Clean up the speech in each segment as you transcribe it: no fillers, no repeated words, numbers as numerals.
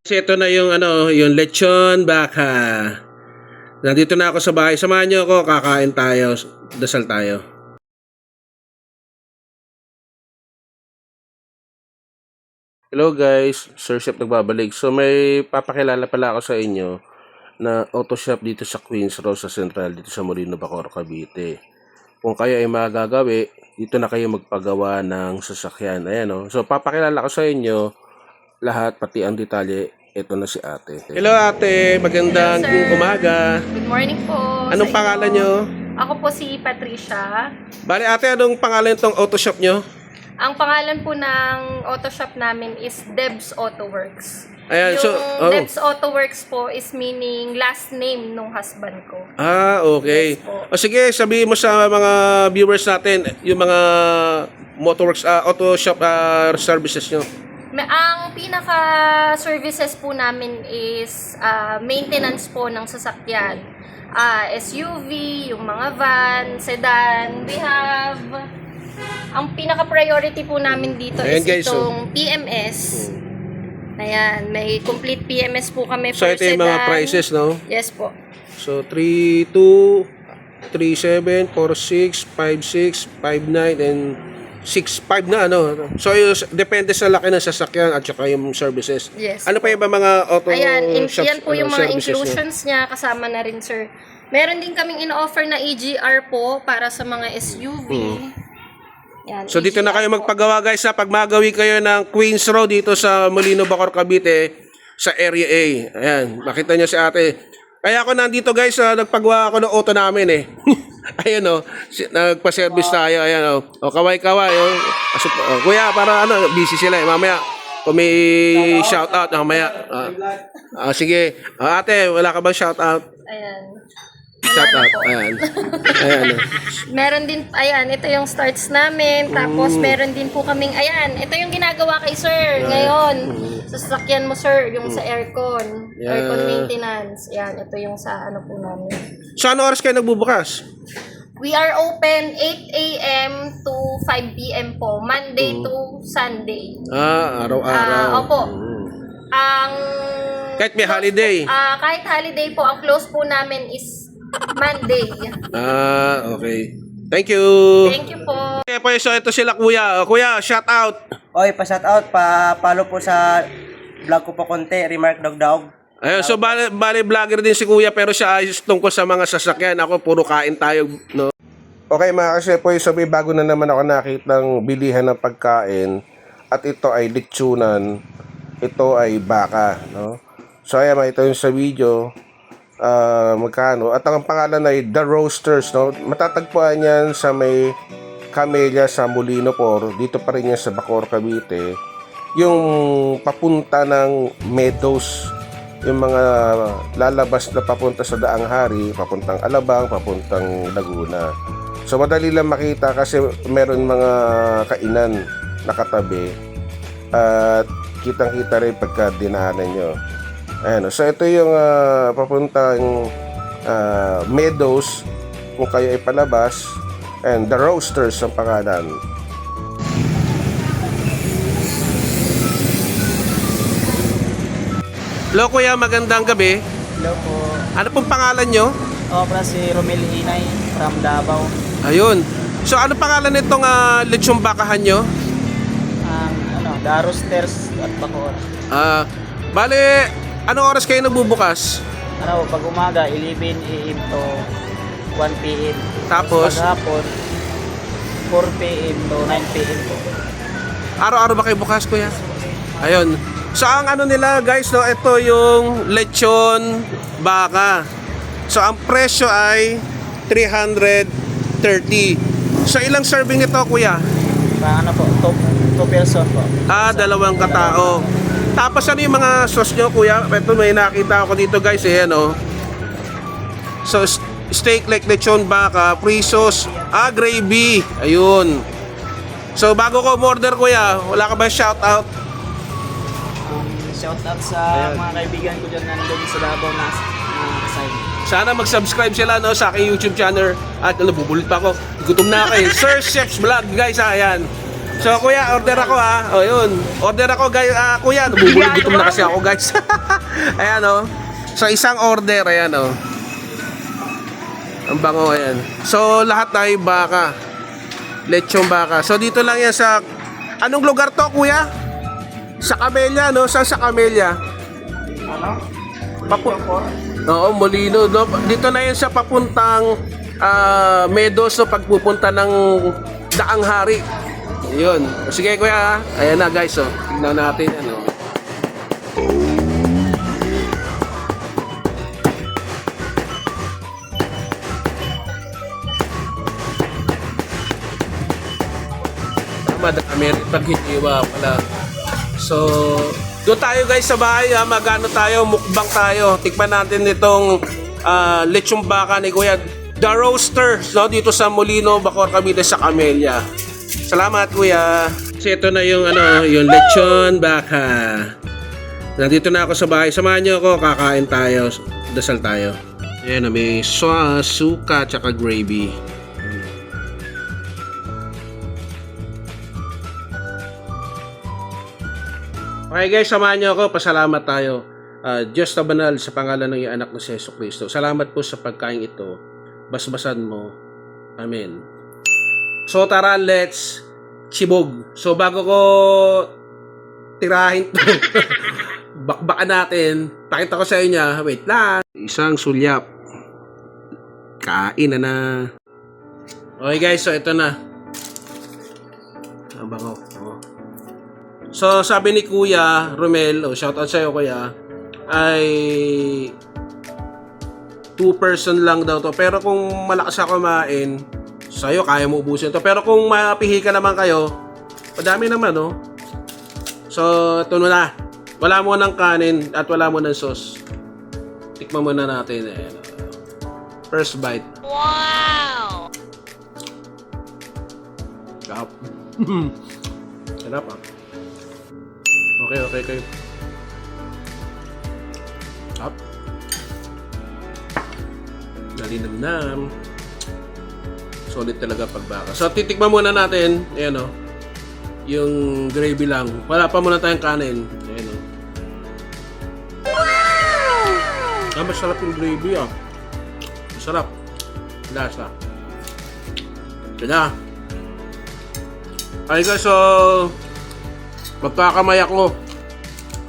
Ito na yung yung lechon baka. Nandito na ako sa bahay. Samahan niyo ako, kakain tayo, dasal tayo. Hello guys, Sir Chef nagbabalik. So may papakilala pala ako sa inyo na auto shop dito sa Queens Road sa Central, dito sa Molino, Bacoor, Cavite. Kung kayo ay magagawi, dito na kayo magpagawa ng sasakyan. Ayan So papakilala ko sa inyo lahat, pati ang detalye. Ito na si ate. Hello ate, magandang umaga. Good morning po. Anong pangalan nyo? Ako po si Patricia. Bali ate, anong pangalan itong auto shop nyo? Ang pangalan po ng auto shop namin is Debs Auto Works. Ayan, yung Debs Auto Works po is meaning last name nung husband ko. Ah, okay. Yes po. O sige, sabihin mo sa mga viewers natin, yung mga motorworks, auto shop services nyo. Ang pinaka-services po namin is maintenance po ng sasakyan. SUV, yung mga van, sedan. We have... Ang pinaka-priority po namin dito is guys, itong PMS. Ayan, may complete PMS po kami for sedan. So ito yung mga prices, no? Yes po. So 32, 37, 46, 56, 59, and 6.5 na So depende sa laki ng sasakyan at saka yung services. Yes. Ano pa yung mga auto shops? Yan po yung mga inclusions niya, kasama na rin sir. Meron din kaming in-offer na EGR po para sa mga SUV. Yan, so dito na kayo magpagawa guys ha, pag magawi kayo ng Queens Road dito sa Molino, Bacoor, Cavite sa Area A. Ayan, makita niyo si ate. Kaya ako nandito guys, nagpagawa ako ng auto namin eh. Ayan nagpa-service tayo. Ayan kaway-kaway. Kuya, para busy sila eh. Mamaya, kung may shout out, mamaya. Sige. Ate, wala ka bang shout out? Ayan. Shout out. Ayan. Meron din, ayan, ito yung starts namin. Tapos meron din po kaming, ayan, ito yung ginagawa kay sir ngayon. Sa sasakyan mo sir, yung sa aircon. Aircon maintenance. Ayan, ito yung sa ano po namin. So ano oras kayo nagbubukas? We are open 8 a.m. to 5 p.m. po. Monday to Sunday. Araw-araw. Opo. Ang... Kahit may holiday? Kahit holiday po, ang close po namin is Monday. Okay. Thank you. Thank you po. Okay, so ito sila kuya. Kuya, shout out. Oy, pa-shout out, pa-follow po sa vlog ko po konti, Remark Dog. Ayun, so bali vlogger din si kuya pero siya ayos tungkol sa mga sasakyan. Ako puro kain tayo, no? Okay mga kasepoy, so may bago na naman ako nakita ng bilihan ng pagkain. At ito ay lechonan. Ito ay baka, no? So ayan, ito yung sa video. Magkano? At ang pangalan ay The Roasters, no? Matatagpuan yan sa may Camellia sa Molino Por. Dito pa rin yan sa Bacoor, Cavite. Yung papunta ng Meadows, yung mga lalabas na papunta sa Daang Hari, papuntang Alabang, papuntang Laguna. So madali lang makita kasi meron mga kainan nakatabi at kitang-kita rin pagka dinaanan nyo. Ayan, so ito yung papuntang Meadows kung kayo ay palabas, and The Roasters ang pangalan. Hello kuya, magandang gabi. Hello po. Ano pong pangalan nyo? Para si Romel Hinay from Davao. Ayun. So ano pangalan nitong lechong bakahan nyo? The Roasters at Bacoor. Bale, anong oras kayo nagbubukas? Pag umaga, 11 a.m. to 1 p.m. Tapos? Pag hapon, 4 p.m. to 9 p.m. po. Araw-araw ba kayo bukas kuya? Ayun. So ang ano nila guys, no, ito yung lechon baka. So ang presyo ay 330. So ilang serving ito kuya? Ano po, 2 person po. Dalawang katao. Tapos ano yung mga sauce nyo kuya? Ito may nakita ako dito guys So steak like lechon baka, free sauce, gravy. Ayun. So bago ko order kuya, wala ka ba shout out? Shout out sa Ayan. mga kaibigan ko dyan na nandun sa Davao na kasay. Sana mag-subscribe sila no sa aking YouTube channel. At bubulot pa ako. Gutom na ako eh. Sir Chef's Vlog guys ha. Ayan. So kuya, order ako ha. O yun. Order ako guys. Kuya, gutom na kasi ako guys. Ayan o. So isang order. Ayan o. Ang bango ayan. So lahat tayo baka. Lechong baka. So dito lang yan sa... Anong lugar to kuya? Sa Camellia no? Saan sa Camellia? Ano? Oo, Molino. No? Dito na yun sa papuntang Meadows no, pagpupunta ng Daang Hari. Yun. Sige kuya. Ayan na guys. Oh. Tignan natin. Ano. Tama, dami rin paghitiwa pala. So, doon tayo guys sa bahay ha, magano tayo, mukbang tayo. Tikman natin itong lechong baka ni Kuya The Roaster, no? Dito sa Molino, Bacoor, Cavite sa Camellia. Salamat Kuya. Kasi ito na yung yung lechon baka. Nandito na ako sa bahay. Samahan niyo ako, kakain tayo. Dasal tayo. Ayan, may sauce, suka, tsaka gravy. Okay guys, samahan niyo ako. Pasalamat tayo. Diyos na banal sa pangalan ng iyong anak na si Jesu Cristo. Salamat po sa pagkain ito. Basbasan mo. Amen. So tara, let's chibog. So bago ko tirahin to, bakbakan natin. Pakita ko sa inyo. Wait lang. Isang sulyap. Kain na. Okay guys, so ito na. Ang bango. So sabi ni Kuya Romel, shoutout sa'yo Kuya, ay 2-person lang daw to. Pero kung malakas ako kumain, sa'yo kaya mo ubusin to. Pero kung mapihi ka naman kayo, madami naman no. So ito na. Wala mo ng kanin at wala mo ng sauce. Tikman muna natin. Ayan. First bite. Wow! Sarap. Sarap ah. Okay. Up. Nalinamnam. Solid talaga pagbaka. So, titikman muna natin. Ayan o. Yung gravy lang. Wala pa muna tayong kanin. Ayan o. Wow! Masarap yung gravy ah. Masarap. Lasa. Yan na. Okay guys, so magkakamay ako.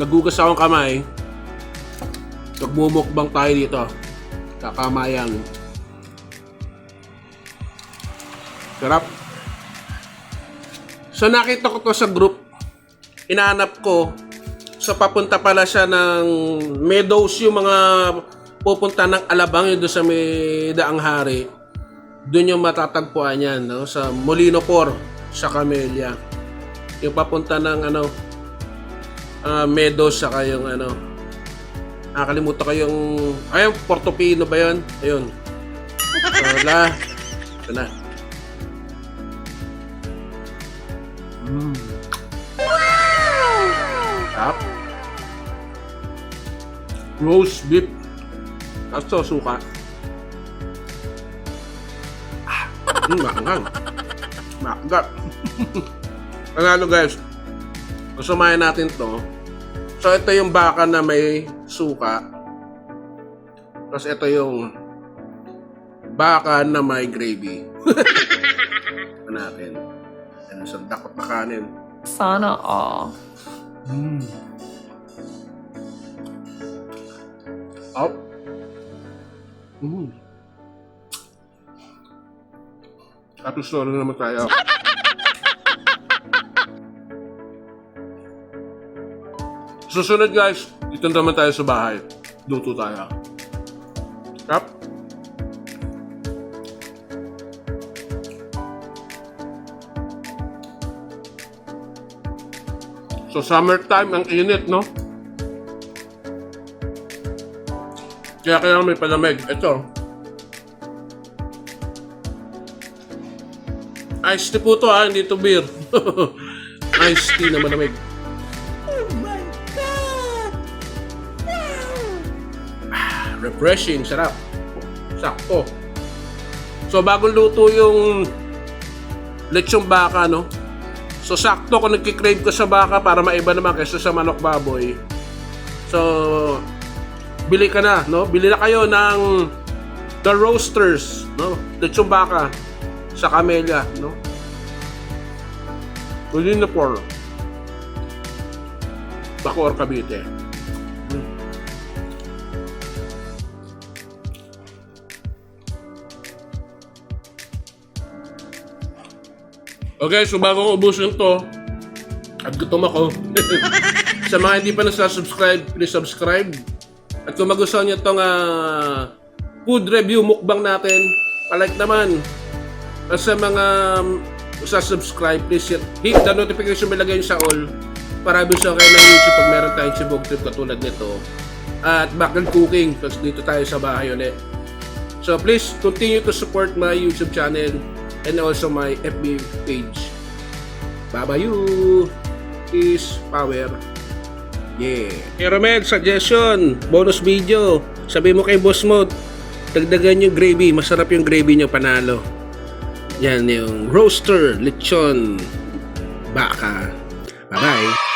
Nagugas akong kamay. Magmumukbang tayo dito. Kakamayan. Sarap. So nakita ko to sa group. Inahanap ko. So papunta pala siya ng Meadows, yung mga pupunta ng Alabang, yung doon sa may Daang Hari. Doon yung matatagpuan yan, no? Sa Molino Por, sa Camellia. Yung papunta ng Meadows, saka yung nakalimutan ko yung ayun, Portofino ba yun? Ayun. So, ito na. Tap. Roast beef. At so, suka. Maanghang. Maanghang. Panalo guys, sumayan natin to. So ito yung baka na may suka. Tapos ito yung baka na may gravy. Ito natin. Ano sa dakot na kanin. Sana all. Up. Tapos na naman tayo. Susunod guys, dito naman tayo sa bahay. Luto tayo. Tap. So summertime, ang init, no? Kaya may palamig. Ito. Iced tea po to ha, hindi to beer. Iced tea na malamig. refreshing, sarap. Sakto. So bagong luto yung lechong baka, no? So sakto kung nagkikrave ko sa baka para maiba naman kaysa sa manok baboy. So bili ka na, no? Bili na kayo ng The Roasters, no? Lechong baka sa Camellia, no? Bili na por Bacoor, Cavite. Okay, so bago ko ubusin to, at gutom ako. Sa mga hindi pa nasa-subscribe, please subscribe. At kung magustuhan nyo itong food review mukbang natin, palike naman. At sa mga sa-subscribe, please hit the notification bell, lagay nyo sa all para bisa kayo ng YouTube pag meron tayong sibog trip katulad nito. At back and cooking, kasi dito tayo sa bahay ulit. So please continue to support my YouTube channel and also my FB page. Babayu! Peace, power. Yeah. Hey Romel, suggestion, bonus video. Sabi mo kay boss mo, dagdagan yung gravy. Masarap yung gravy nyo, panalo. Yan yung roaster, lechon, baka. Bye-bye.